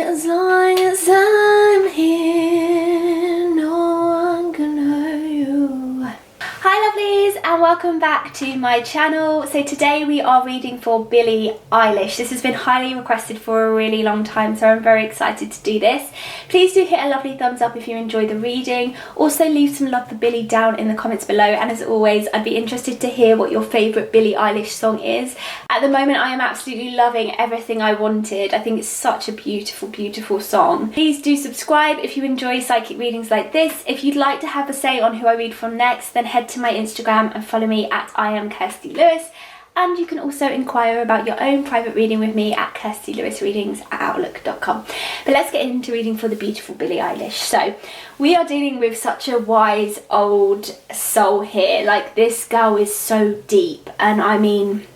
As long as I'm here, no one can hurt you. Hi lovelies, and welcome back to my channel. So today we are reading for Billie Eilish. This has been highly requested for a really long time, so I'm very excited to do this. Please do hit a lovely thumbs up if you enjoy the reading. Also leave some love for Billie down in the comments below, and as always I'd be interested to hear what your favourite Billie Eilish song is. At the moment I am absolutely loving Everything I Wanted. I think it's such a beautiful song. Please do subscribe if you enjoy psychic readings like this. If you'd like to have a say on who I read from next, then head to my Instagram and follow me at @IamKirstie_Lewis, and you can also inquire about your own private reading with me at KirstieLewisReadings@outlook.com. But let's get into reading for the beautiful Billie Eilish. So we are dealing with such a wise old soul here. Like, this girl is so deep, and I mean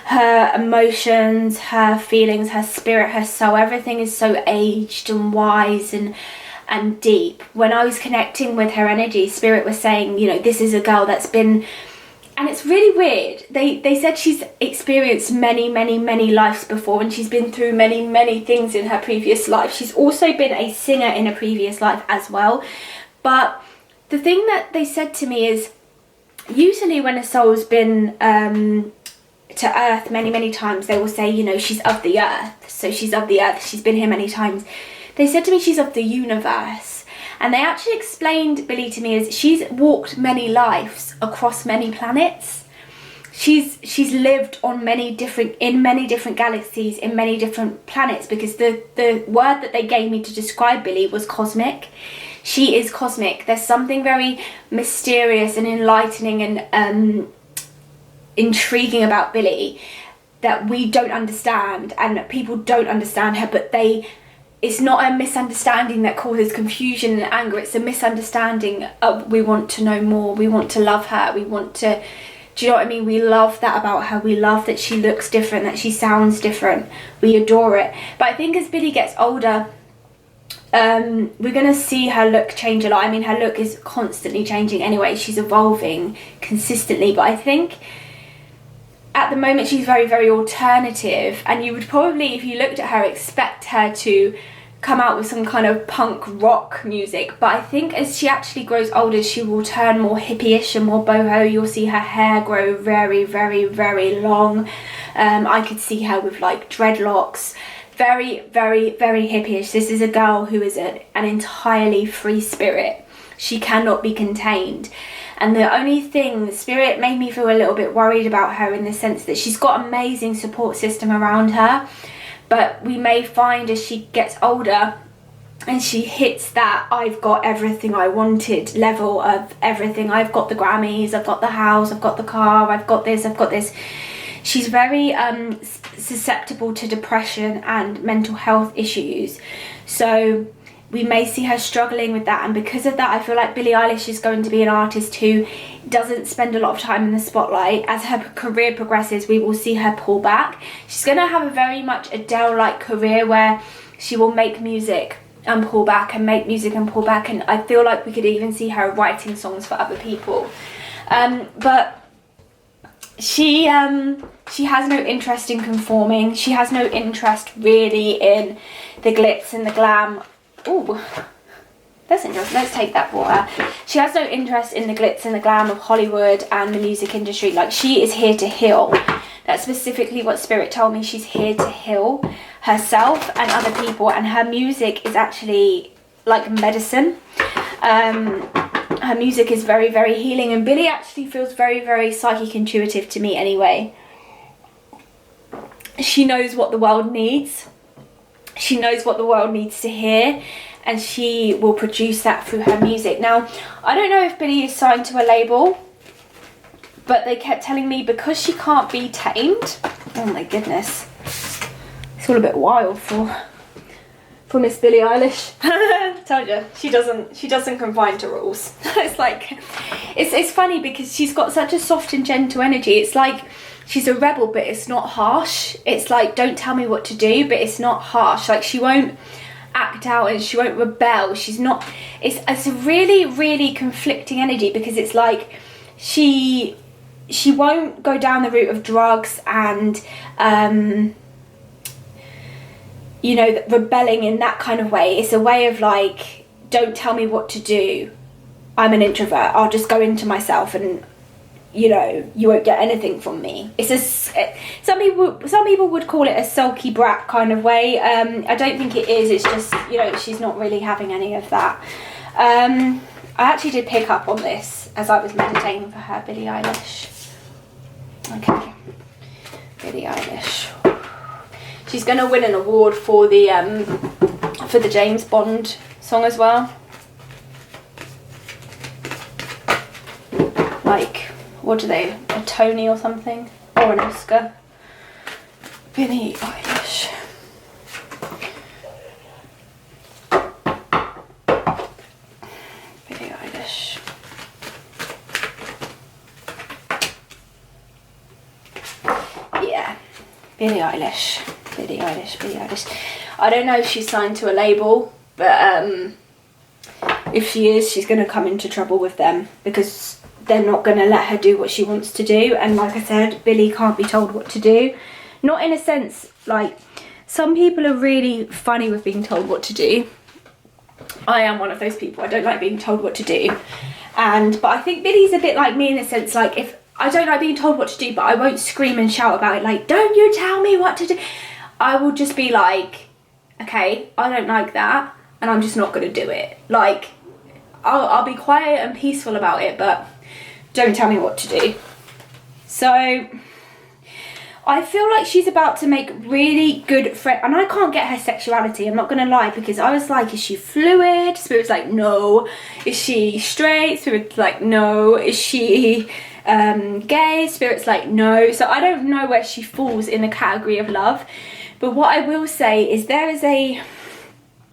her emotions, her feelings, her spirit, her soul, everything is so aged and wise and deep. When I was connecting with her energy, spirit was saying, you know, this is a girl that's been, and it's really weird, they said she's experienced many lives before, and she's been through many things in her previous life. She's also been a singer in a previous life as well. But the thing that they said to me is, usually when a soul's been to earth many times, they will say, you know, she's of the earth, so she's of the earth, she's been here many times. They said to me she's of the universe, and they actually explained Billie to me as she's walked many lives across many planets. She's lived on many different galaxies, in many different planets, because the word that they gave me to describe Billie was cosmic. She is cosmic. There's something very mysterious and enlightening and intriguing about Billie that we don't understand, and people don't understand her, but it's not a misunderstanding that causes confusion and anger. It's a misunderstanding of, we want to know more, we want to love her, we want to, do you know what I mean? We love that about her. We love that she looks different, that she sounds different. We adore it. But I think as Billie gets older, we're going to see her look change a lot. I mean, her look is constantly changing anyway. She's evolving consistently. But I think at the moment she's very alternative, and you would probably, if you looked at her, expect her to come out with some kind of punk rock music. But I think as she actually grows older, she will turn more hippie-ish and more boho. You'll see her hair grow very long. I could see her with like dreadlocks, very hippie-ish. This is a girl who is an entirely free spirit. She cannot be contained. And the only thing, the spirit made me feel a little bit worried about her, in the sense that she's got amazing support system around her, but we may find as she gets older and she hits that I've got everything I wanted level of everything. I've got the Grammys, I've got the house, I've got the car, I've got this. She's very susceptible to depression and mental health issues. So we may see her struggling with that, and because of that I feel like Billie Eilish is going to be an artist who doesn't spend a lot of time in the spotlight. As her career progresses, we will see her pull back. She's going to have a very much Adele-like career, where she will make music and pull back, and make music and pull back, and I feel like we could even see her writing songs for other people. But she has no interest in conforming. She has no interest really in the glitz and the glam. Ooh, that's interesting. Let's take that for her. She has no interest in the glitz and the glam of Hollywood and the music industry. Like, she is here to heal. That's specifically what Spirit told me. She's here to heal herself and other people, and her music is actually like medicine. Her music is very healing, and Billie actually feels very psychic intuitive to me anyway. She knows what the world needs. She knows what the world needs to hear, and she will produce that through her music. Now, I don't know if Billie is signed to a label, but they kept telling me because she can't be tamed. Oh my goodness. It's all a bit wild for Miss Billie Eilish. Told you, she doesn't conform to rules. It's like, it's funny because she's got such a soft and gentle energy. It's like she's a rebel, but it's not harsh. It's like, don't tell me what to do, but it's not harsh. Like, she won't act out and she won't rebel. She's not, it's a really conflicting energy, because it's like she won't go down the route of drugs and you know, rebelling in that kind of way. It's a way of like, don't tell me what to do. I'm an introvert. I'll just go into myself and, you know, you won't get anything from me. It's some people would call it a sulky brat kind of way. I don't think it is. It's just, you know, she's not really having any of that. I actually did pick up on this as I was meditating for her, Billie Eilish. Okay, Billie Eilish. She's going to win an award for the James Bond song as well. Like, what do they, a Tony or something? Or an Oscar? Billie Eilish. Billie Eilish. Yeah, Billie Eilish. Billie Eilish, Billie Eilish. I don't know if she's signed to a label, but if she is, she's going to come into trouble with them because they're not going to let her do what she wants to do. And like I said, Billie can't be told what to do. Not in a sense, like, some people are really funny with being told what to do. I am one of those people. I don't like being told what to do. But I think Billie's a bit like me in a sense, like, if I don't like being told what to do, but I won't scream and shout about it, like, don't you tell me what to do. I will just be like, okay, I don't like that, and I'm just not going to do it. Like, I'll be quiet and peaceful about it, but don't tell me what to do. So I feel like she's about to make really good friends, and I can't get her sexuality, I'm not going to lie, because I was like, is she fluid? Spirit's like, no. Is she straight? Spirit's like, no. Is she gay? Spirit's like, no. So I don't know where she falls in the category of love. But what I will say is there is a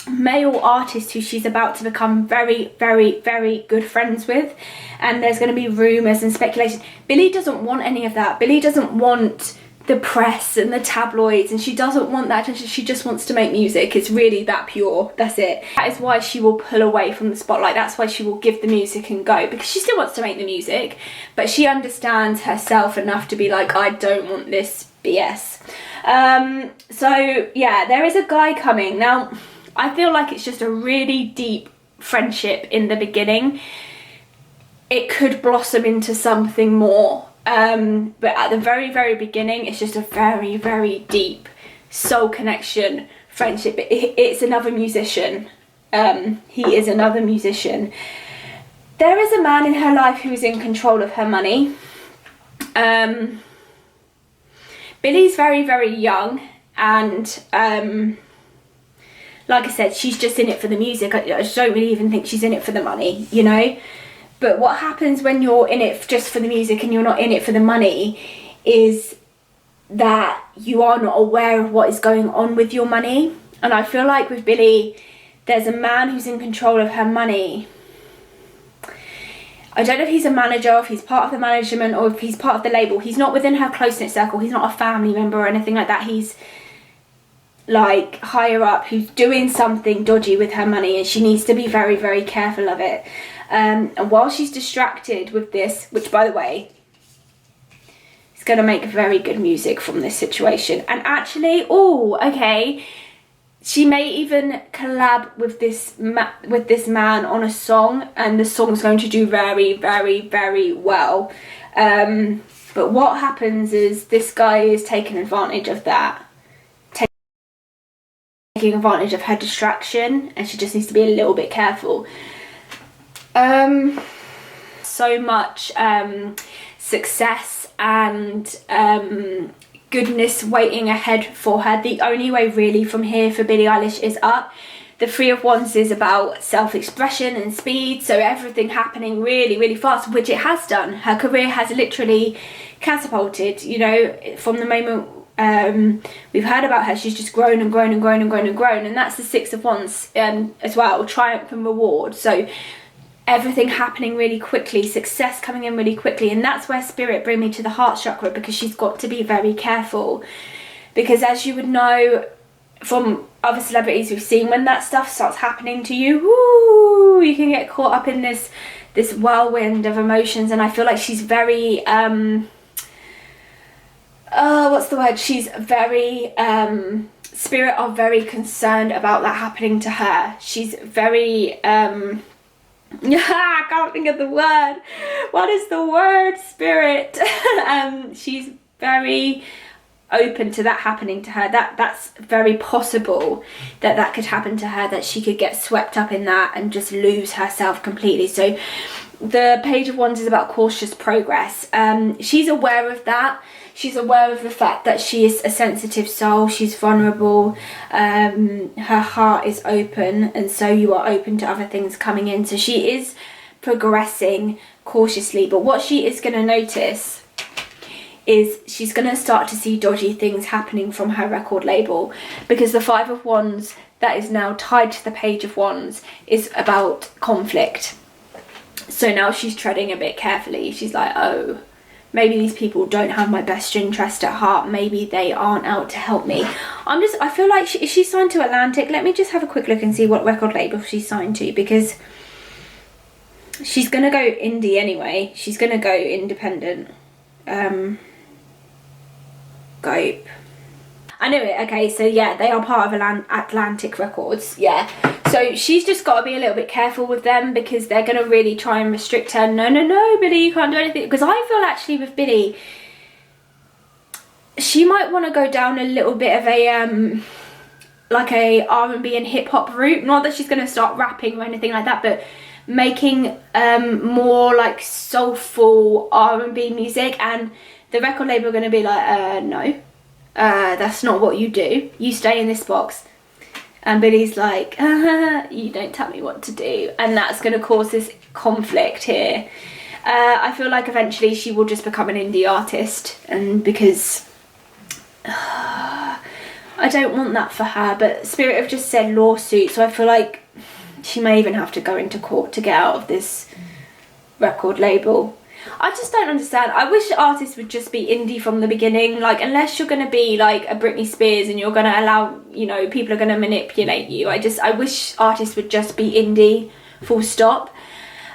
male artist who she's about to become very, very, very good friends with, and there's going to be rumours and speculation. Billie doesn't want any of that. Billie doesn't want the press and the tabloids, and she doesn't want that attention. She just wants to make music. It's really that pure. That's it. That is why she will pull away from the spotlight. That's why she will give the music and go, because she still wants to make the music, but she understands herself enough to be like, I don't want this BS. So yeah, there is a guy coming. Now, I feel like it's just a really deep friendship in the beginning. It could blossom into something more. But at the very, very beginning, it's just a very, very deep soul connection friendship. It's another musician. He is another musician. There is a man in her life who is in control of her money. Billie's very, very young, and like I said, she's just in it for the music. I just don't really even think she's in it for the money, you know. But what happens when you're in it just for the music and you're not in it for the money is that you are not aware of what is going on with your money. And I feel like with Billie, there's a man who's in control of her money. I don't know if he's a manager, if he's part of the management, or if he's part of the label. He's not within her close-knit circle. He's not a family member or anything like that. He's like higher up, who's doing something dodgy with her money, and she needs to be very, very careful of it. And while she's distracted with this, which by the way, is going to make very good music from this situation. And actually, oh, okay, she may even collab with this man on a song, and the song's going to do very, very, very well. But what happens is this guy is taking advantage of that. Taking advantage of her distraction, and she just needs to be a little bit careful. So much success and goodness waiting ahead for her. The only way really from here for Billie Eilish is up. The Three of Wands is about self-expression and speed, so everything happening really, really fast, which it has done. Her career has literally catapulted, you know, from the moment we've heard about her. She's just grown and grown and grown and grown and grown, and that's the Six of Wands as well, triumph and reward. So everything happening really quickly, success coming in really quickly, and that's where Spirit bring me to the heart chakra, because she's got to be very careful, because as you would know from other celebrities we've seen, when that stuff starts happening to you, woo, you can get caught up in this whirlwind of emotions. And I feel like she's very what's the word, she's very Spirit are very concerned about that happening to her. She's very I can't think of the word. What is the word, Spirit? She's very open to that happening to her. That's very possible that could happen to her, that she could get swept up in that and just lose herself completely. So the Page of Wands is about cautious progress. She's aware of that. She's aware of the fact that she is a sensitive soul. She's vulnerable. Her heart is open, and so you are open to other things coming in. So she is progressing cautiously. But what she is going to notice is she's going to start to see dodgy things happening from her record label, because the Five of Wands that is now tied to the Page of Wands is about conflict. So now she's treading a bit carefully. She's like, oh, maybe these people don't have my best interest at heart. Maybe they aren't out to help me. I feel like is she signed to Atlantic? Let me just have a quick look and see what record label she's signed to, because she's going to go indie anyway. She's going to go independent. Gope. I knew it. Okay, so yeah, they are part of Atlantic Records. Yeah. So she's just got to be a little bit careful with them, because they're going to really try and restrict her. No, Billie, you can't do anything. Because I feel actually with Billie, she might want to go down a little bit of a like a R&B and hip hop route. Not that she's going to start rapping or anything like that, but making more like soulful R&B music. And the record label are going to be like, no, that's not what you do. You stay in this box. And Billie's like, you don't tell me what to do. And that's going to cause this conflict here. I feel like eventually she will just become an indie artist. And because I don't want that for her. But Spirit have just said lawsuit. So I feel like she may even have to go into court to get out of this record label. I just don't understand. I wish artists would just be indie from the beginning. Like, unless you're going to be like a Britney Spears and you're going to allow, you know, people are going to manipulate you. I wish artists would just be indie, full stop.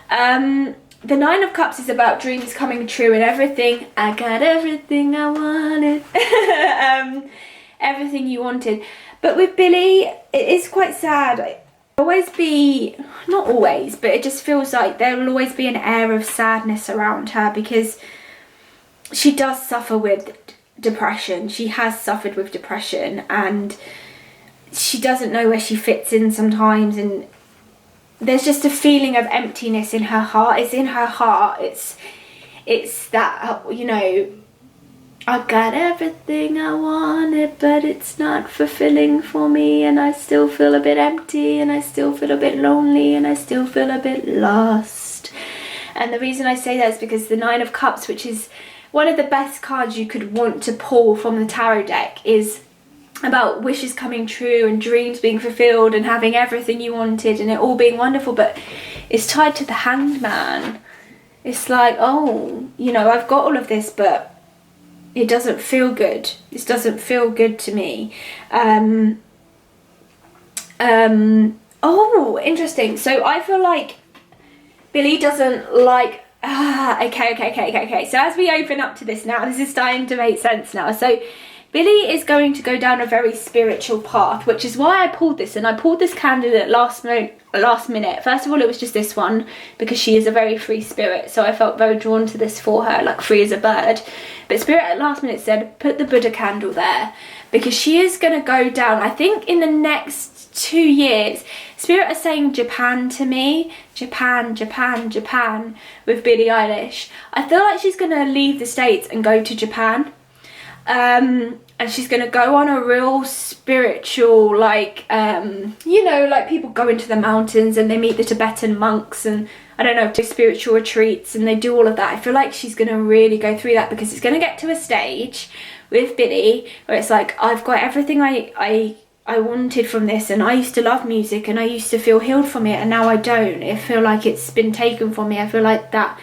The Nine of Cups is about dreams coming true and everything. I got everything I wanted. Everything you wanted. But with Billie, it is quite sad. Always be, not always, but it just feels like there will always be an air of sadness around her, because she does suffer with depression. She has suffered with depression, and she doesn't know where she fits in sometimes, and there's just a feeling of emptiness in her heart. It's in her heart. It's that, you know, I got everything I wanted, but it's not fulfilling for me, and I still feel a bit empty, and I still feel a bit lonely, and I still feel a bit lost. And the reason I say that is because the Nine of Cups, which is one of the best cards you could want to pull from the tarot deck, is about wishes coming true and dreams being fulfilled and having everything you wanted and it all being wonderful, but it's tied to the Hanged Man. It's like, oh, you know, I've got all of this, but it doesn't feel good. This doesn't feel good to me. Oh, interesting. So I feel like Billie doesn't like... Okay. So as we open up to this now, this is starting to make sense now. So Billie is going to go down a very spiritual path, which is why I pulled this. And I pulled this candidate last minute. First of all, it was just this one, because she is a very free spirit. So I felt very drawn to this for her, like free as a bird. But Spirit at last minute said, put the Buddha candle there, because she is going to go down, I think in the next 2 years. Spirit are saying Japan to me. Japan, with Billie Eilish. I feel like she's going to leave the States and go to Japan. And she's going to go on a real spiritual, like, you know, like people go into the mountains and they meet the Tibetan monks and, I don't know, do spiritual retreats and they do all of that. I feel like she's going to really go through that, because it's going to get to a stage with Billie where it's like, I've got everything I wanted from this, and I used to love music and I used to feel healed from it, and now I don't. I feel like it's been taken from me. I feel like that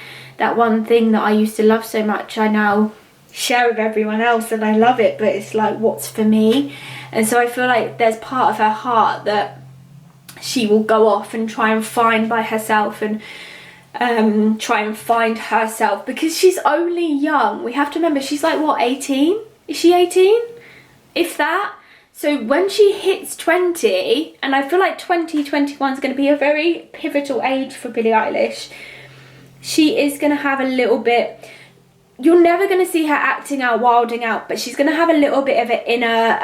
one thing that I used to love so much, I now share with everyone else and I love it, but it's like, what's for me? And so I feel like there's part of her heart that she will go off and try and find by herself, and try and find herself, because she's only young. We have to remember she's like, what, 18? Is she 18? If that? So when she hits 20, and I feel like 2021 is going to be a very pivotal age for Billie Eilish, she is going to have a little bit, you're never going to see her acting out, wilding out, but she's going to have a little bit of an inner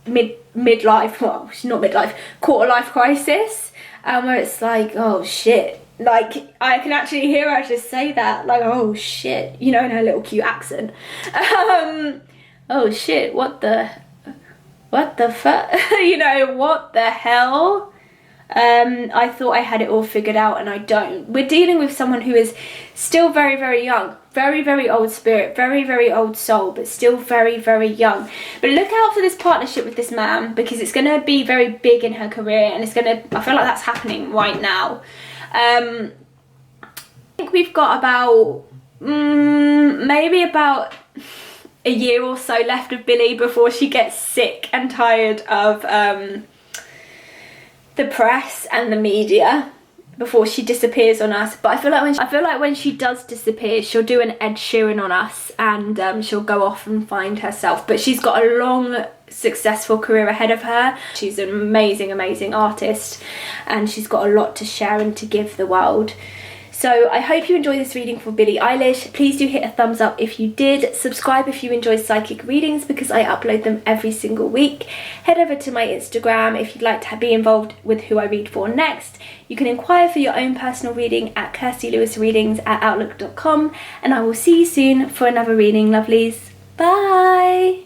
midlife, well, she's not midlife, quarter life crisis, where it's like, oh shit. Like, I can actually hear her just say that, like, oh shit, you know, in her little cute accent. Oh shit, what the fuck, you know, what the hell? I thought I had it all figured out, and I don't. We're dealing with someone who is still very, very young, very, very old spirit, very, very old soul, but still very, very young. But look out for this partnership with this man, because it's going to be very big in her career, and it's going to, I feel like that's happening right now. I think we've got about, maybe about a year or so left of Billie before she gets sick and tired of the press and the media, before she disappears on us. But I feel like when she does disappear, she'll do an Ed Sheeran on us, and she'll go off and find herself. But she's got a long, successful career ahead of her. She's an amazing, amazing artist, and she's got a lot to share and to give the world. So I hope you enjoyed this reading for Billie Eilish. Please do hit a thumbs up if you did. Subscribe if you enjoy psychic readings, because I upload them every single week. Head over to my Instagram if you'd like to be involved with who I read for next. You can inquire for your own personal reading at KirstieLewisReadings@outlook.com, and I will see you soon for another reading, lovelies. Bye!